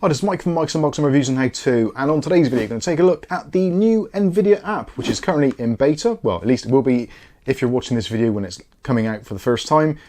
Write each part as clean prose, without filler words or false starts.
Hi, this is Mike from Mike's Unboxing Reviews and How To, and on today's video, I'm going to take a look at the new Nvidia app, which is currently in beta. Well, at least it will be if you're watching this video when it's coming out for the first time.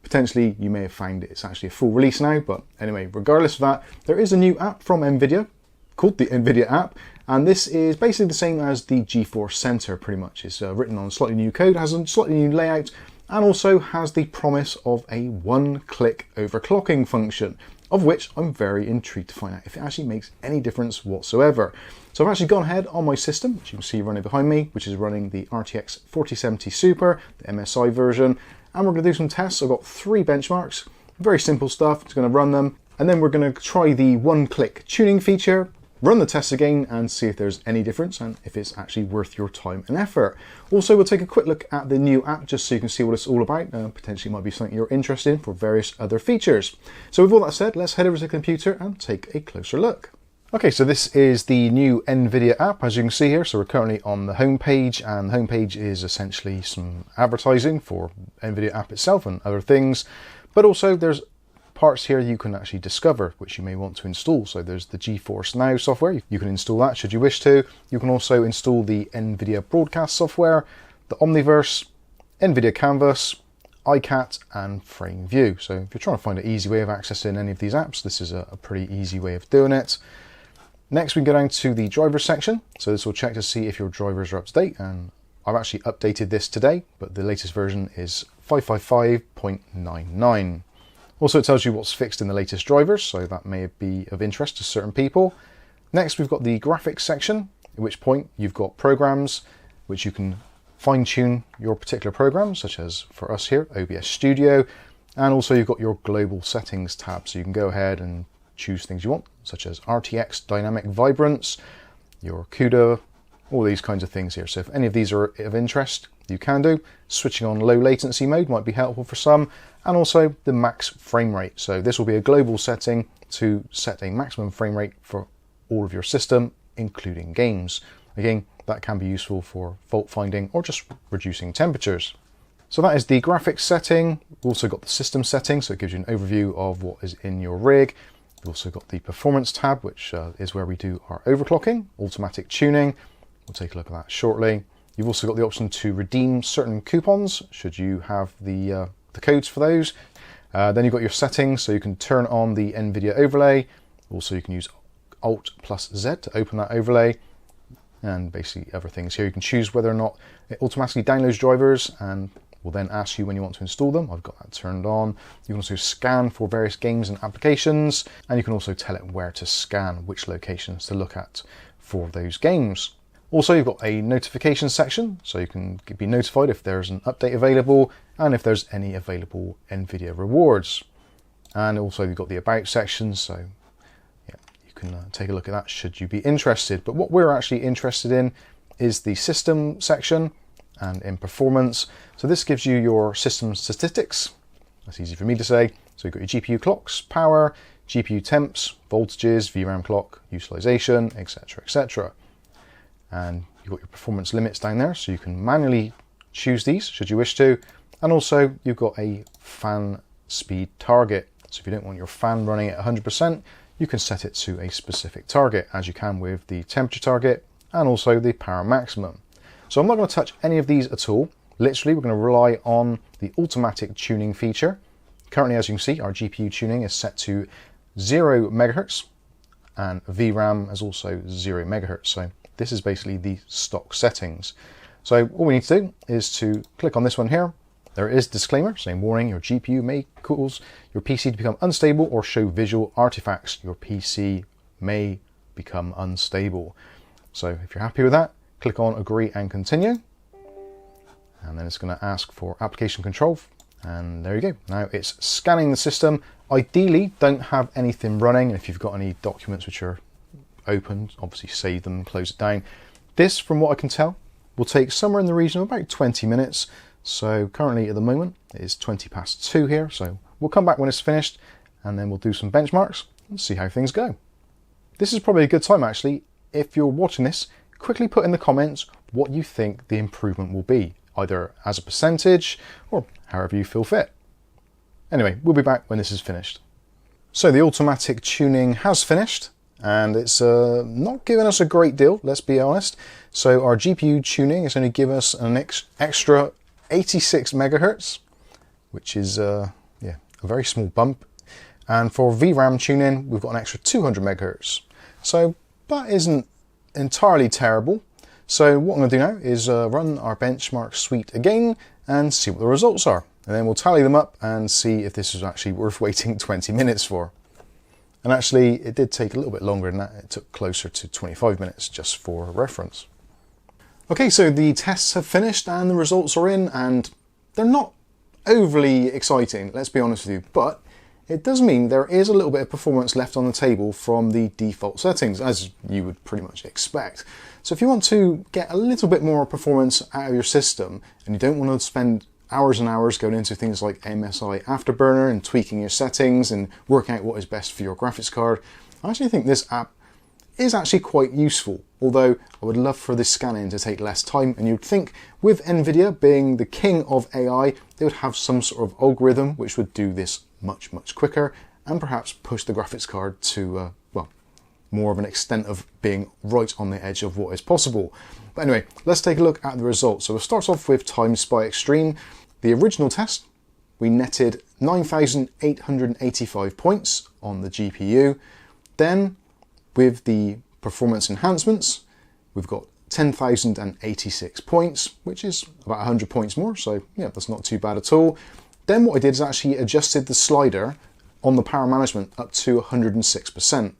Potentially, you may have found it's actually a full release now, but anyway, regardless of that, there is a new app from Nvidia called the Nvidia app, and this is basically the same as the Geforce Center, pretty much. It's written on slightly new code, has a slightly new layout, and also has the promise of a one-click overclocking function, of which I'm very intrigued to find out if it actually makes any difference whatsoever. So I've actually gone ahead on my system, which you can see running behind me, which is running the RTX 4070 Super, the MSI version, and we're going to do some tests. I've got 3 benchmarks, very simple stuff, just going to run them, and then we're going to try the one-click tuning feature, run the tests again and see if there's any difference and if it's actually worth your time and effort. Also, we'll take a quick look at the new app just so you can see what it's all about. Potentially might be something you're interested in for various other features. So with all that said, let's head over to the computer and take a closer look. Okay, so this is the new Nvidia app, as you can see here. So we're currently on the home page, and the home page is essentially some advertising for Nvidia app itself and other things. But also there's parts here you can actually discover which you may want to install. So there's the Geforce Now software, you can install that should you wish to. You can also install the Nvidia broadcast software, the Omniverse, Nvidia Canvas, iCat and Frame View. So if you're trying to find an easy way of accessing any of these apps, this is a pretty easy way of doing it. Next we can go down to the drivers section. So this will check to see if your drivers are up to date, and I've actually updated this today, but the latest version is 555.99. Also, it tells you what's fixed in the latest drivers, so that may be of interest to certain people. Next, we've got the graphics section, at which point you've got programs which you can fine-tune your particular programs, such as for us here, OBS Studio, and also you've got your global settings tab, so you can go ahead and choose things you want, such as RTX Dynamic Vibrance, your CUDA, all these kinds of things here. So if any of these are of interest, you can do. Switching on low latency mode might be helpful for some, and also the max frame rate. So this will be a global setting to set a maximum frame rate for all of your system, including games. Again, that can be useful for fault finding or just reducing temperatures. So that is the graphics setting. We've also got the system setting, so it gives you an overview of what is in your rig. We've also got the performance tab, which is where we do our overclocking, automatic tuning. We'll take a look at that shortly. You've also got the option to redeem certain coupons, should you have the codes for those. Then you've got your settings, so you can turn on the Nvidia overlay. Also, you can use Alt plus Z to open that overlay. And basically other things here. You can choose whether or not it automatically downloads drivers and will then ask you when you want to install them. I've got that turned on. You can also scan for various games and applications, and you can also tell it where to scan, which locations to look at for those games. Also, you've got a notification section, so you can be notified if there's an update available and if there's any available Nvidia rewards. And also you've got the about section, so yeah, you can take a look at that should you be interested. But what we're actually interested in is the system section and in performance. So this gives you your system statistics. That's easy for me to say. So you've got your GPU clocks, power, GPU temps, voltages, VRAM clock, utilization, etc, etc. And you've got your performance limits down there, so you can manually choose these should you wish to. And also you've got a fan speed target. So if you don't want your fan running at 100%, you can set it to a specific target, as you can with the temperature target and also the power maximum. So I'm not going to touch any of these at all. Literally, we're going to rely on the automatic tuning feature. Currently, as you can see, our GPU tuning is set to 0 megahertz and VRAM is also 0 megahertz. So this is basically the stock settings. So all we need to do is to click on this one here. There is a disclaimer saying, warning, your GPU may cause your PC to become unstable or show visual artifacts. Your PC may become unstable. So if you're happy with that, click on agree and continue. And then it's going to ask for application control. And there you go. Now it's scanning the system. Ideally, don't have anything running. And if you've got any documents which are open, obviously save them and close it down. This, from what I can tell, will take somewhere in the region of about 20 minutes. So currently at the moment it is 20 past 2 here. So we'll come back when it's finished and then we'll do some benchmarks and see how things go. This is probably a good time actually, if you're watching this, quickly put in the comments what you think the improvement will be, either as a percentage or however you feel fit. Anyway, we'll be back when this is finished. So the automatic tuning has finished, and it's not giving us a great deal, let's be honest. So our GPU tuning is only giving us an extra 86 megahertz, which is yeah, a very small bump. And for VRAM tuning, we've got an extra 200 megahertz. So that isn't entirely terrible. So what I'm going to do now is run our benchmark suite again and see what the results are. And then we'll tally them up and see if this is actually worth waiting 20 minutes for. And actually, it did take a little bit longer than that. It took closer to 25 minutes, just for reference. Okay, so the tests have finished and the results are in, and they're not overly exciting, let's be honest with you, but it does mean there is a little bit of performance left on the table from the default settings, as you would pretty much expect. So if you want to get a little bit more performance out of your system, and you don't want to spend hours and hours going into things like MSI Afterburner and tweaking your settings and working out what is best for your graphics card, I actually think this app is actually quite useful, although I would love for this scanning to take less time, and you'd think with Nvidia being the king of AI, they would have some sort of algorithm which would do this much quicker and perhaps push the graphics card to well, more of an extent of being right on the edge of what is possible. But anyway, let's take a look at the results. So we'll start off with Time Spy Extreme. The original test, we netted 9,885 points on the GPU. Then with the performance enhancements, we've got 10,086 points, which is about 100 points more, so yeah, that's not too bad at all. Then what I did is actually adjusted the slider on the power management up to 106%.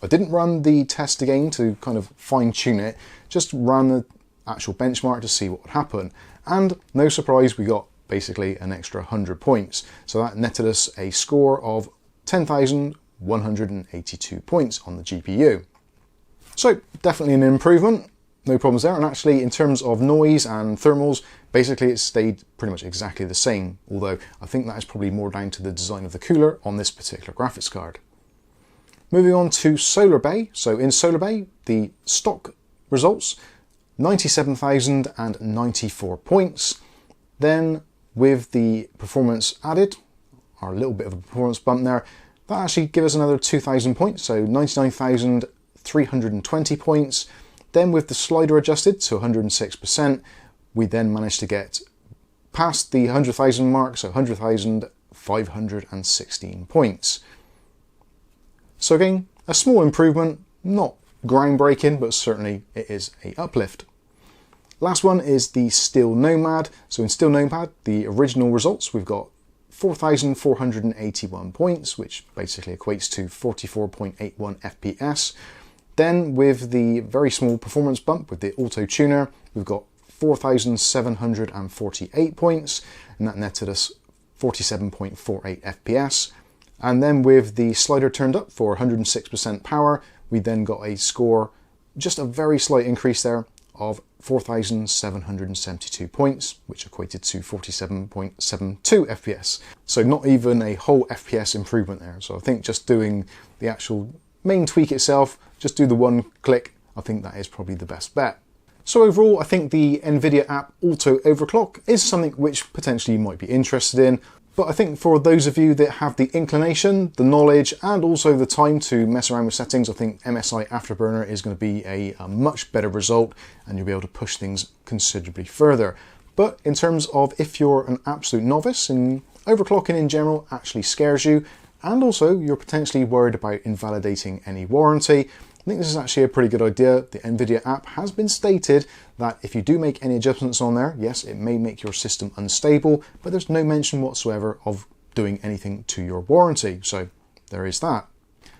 I didn't run the test again to kind of fine tune it, just ran the actual benchmark to see what would happen. And no surprise, we got basically an extra 100 points. So that netted us a score of 10,182 points on the GPU. So definitely an improvement, no problems there. And actually in terms of noise and thermals, basically it stayed pretty much exactly the same, although I think that is probably more down to the design of the cooler on this particular graphics card. Moving on to Solar Bay. So in Solar Bay, the stock results, 97,094 points. Then with the performance added, our little bit of a performance bump there, that actually gives us another 2,000 points, so 99,320 points. Then with the slider adjusted to 106%, we then managed to get past the 100,000 mark, so 100,516 points. So again, a small improvement, not groundbreaking, but certainly it is an uplift. Last one is the Steel Nomad. So in Steel Nomad, the original results, we've got 4,481 points, which basically equates to 44.81 FPS. Then with the very small performance bump with the auto tuner, we've got 4,748 points, and that netted us 47.48 FPS. And then with the slider turned up for 106% power, we then got a score, just a very slight increase there, of 4,772 points, which equated to 47.72 FPS. So not even a whole FPS improvement there. So I think just doing the actual main tweak itself, just do the one click, I think that is probably the best bet. So overall, I think the Nvidia app Auto Overclock is something which potentially you might be interested in. But I think for those of you that have the inclination, the knowledge, and also the time to mess around with settings, I think MSI Afterburner is going to be a much better result, and you'll be able to push things considerably further. But in terms of if you're an absolute novice, and overclocking in general actually scares you, and also you're potentially worried about invalidating any warranty, I think this is actually a pretty good idea. The Nvidia app has been stated that if you do make any adjustments on there, yes, it may make your system unstable, but there's no mention whatsoever of doing anything to your warranty. So there is that.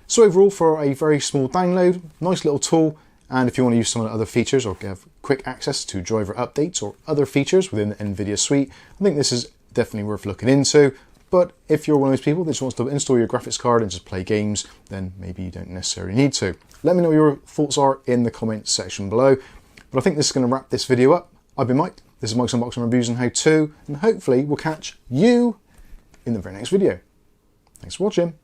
So overall, for a very small download, nice little tool. And if you want to use some of the other features or have quick access to driver updates or other features within the Nvidia suite, I think this is definitely worth looking into. But if you're one of those people that just wants to install your graphics card and just play games, then maybe you don't necessarily need to. Let me know what your thoughts are in the comments section below. But I think this is going to wrap this video up. I've been Mike. This is Mike's Unboxing Reviews and How To, and hopefully we'll catch you in the very next video. Thanks for watching.